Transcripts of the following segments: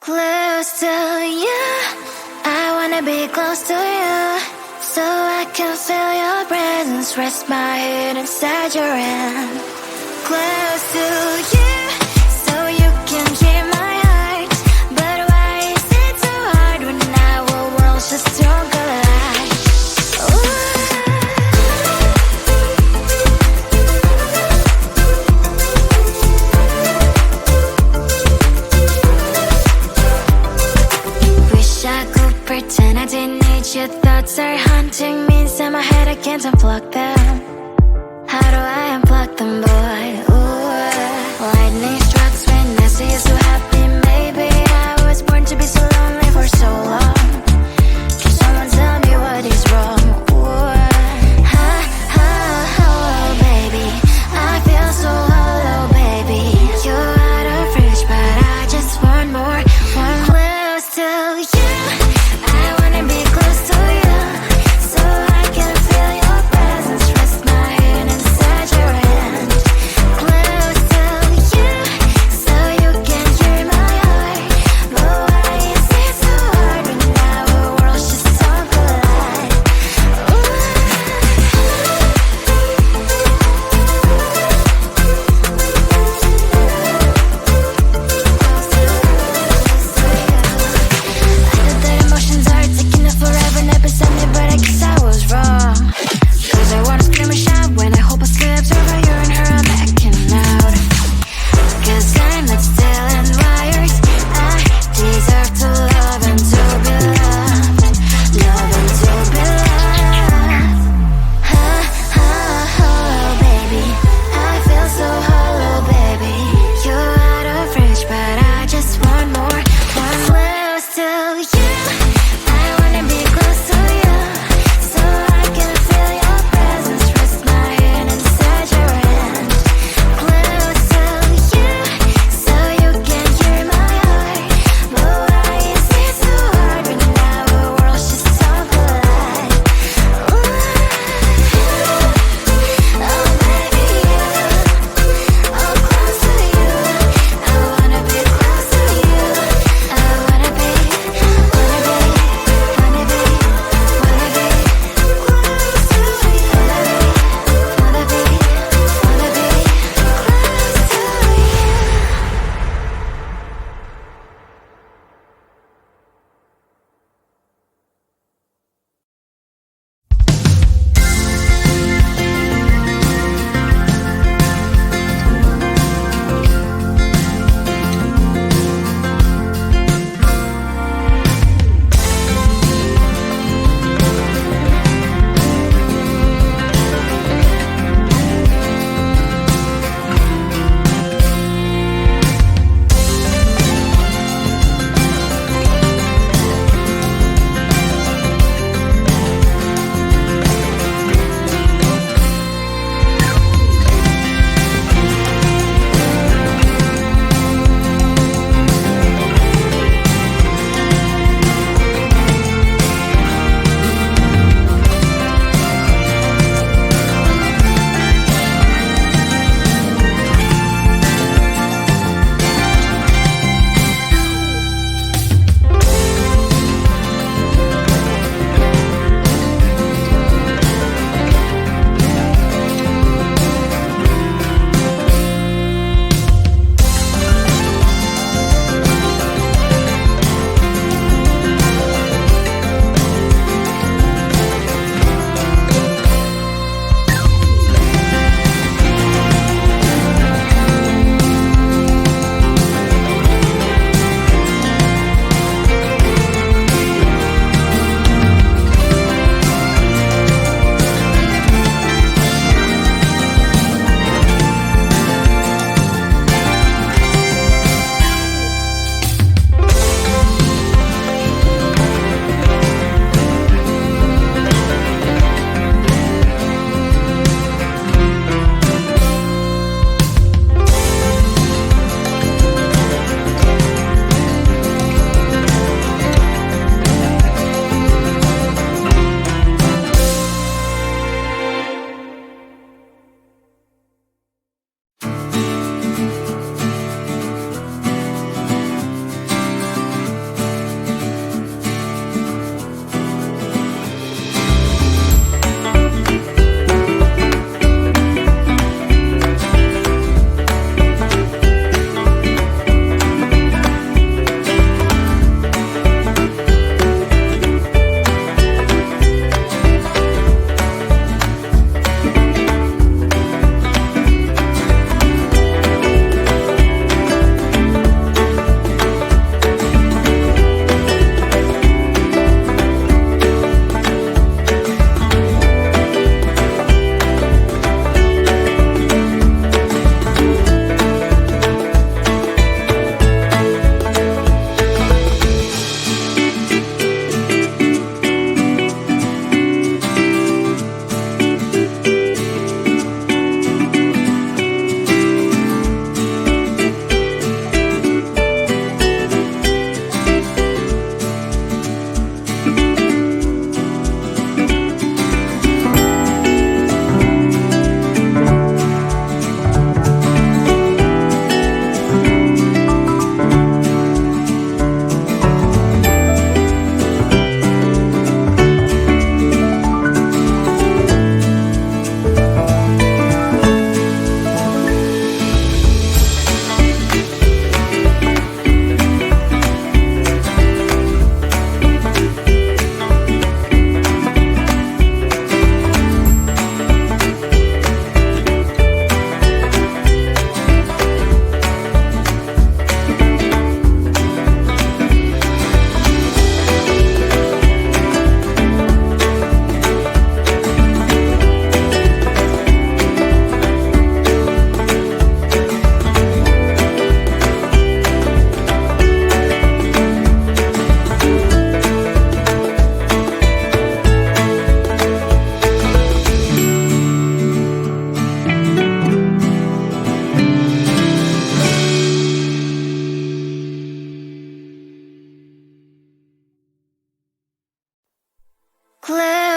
Close to you, I wanna be close to you, so I can feel your presence, rest my head inside your hand. Close to you, so you can hear my heart, but why is it so hard when our worlds just don't collide? Wish I could pretend I didn't need you. Thoughts are haunting me inside my head, I can't unplug them. How do I unplug them, boy? Ooh, lightning strikes when I see you so happy. Maybe I was born to be so lonely for so long. Can someone tell me what is wrong? Ooh, oh, baby, I feel so hollow, baby. You're out of reach, but I just want more. Close to you, I wanna be close to you, so I can feel your presence.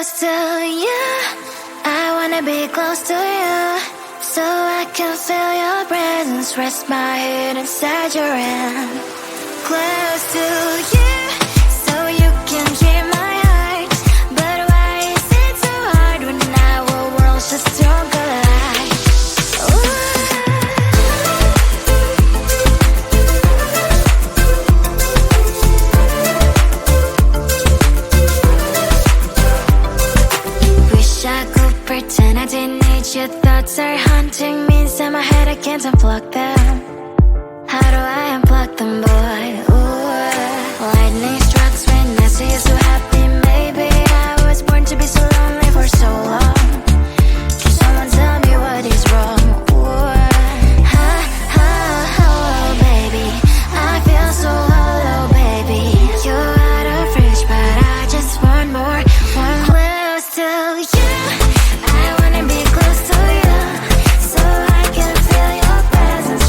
close to you. I wanna be close to you, so I can feel your presence. Rest my head inside your hand. Close to you, so you can hear my heart. But why is it so hard when our worlds just don't collide? Wish I could pretend I didn't need you. Thoughts are haunting me inside my head. I can't unplug them. How do I unplug them, boy? Ooh, lightning strikes when I see you so happy. Maybe I was born to be so lonely for so long. Can someone tell me what is wrong? Ooh, oh, baby, I feel so hollow, baby. You're out of reach, but I just want more. One close to you. I wanna be close to you, so I can feel your presence.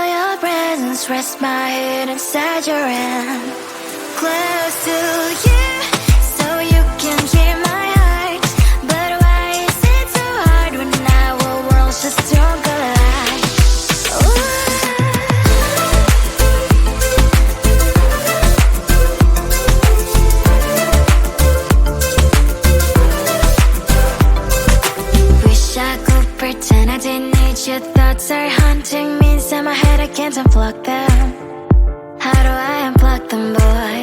your presence, rest my head inside your hand. Close to you, so you can hear my heart. But why is it so hard when our worlds just don't collide? Wish I could pretend I didn't need your thoughts are haunting me inside my head. I can't unplug them. How do I unplug them, boy?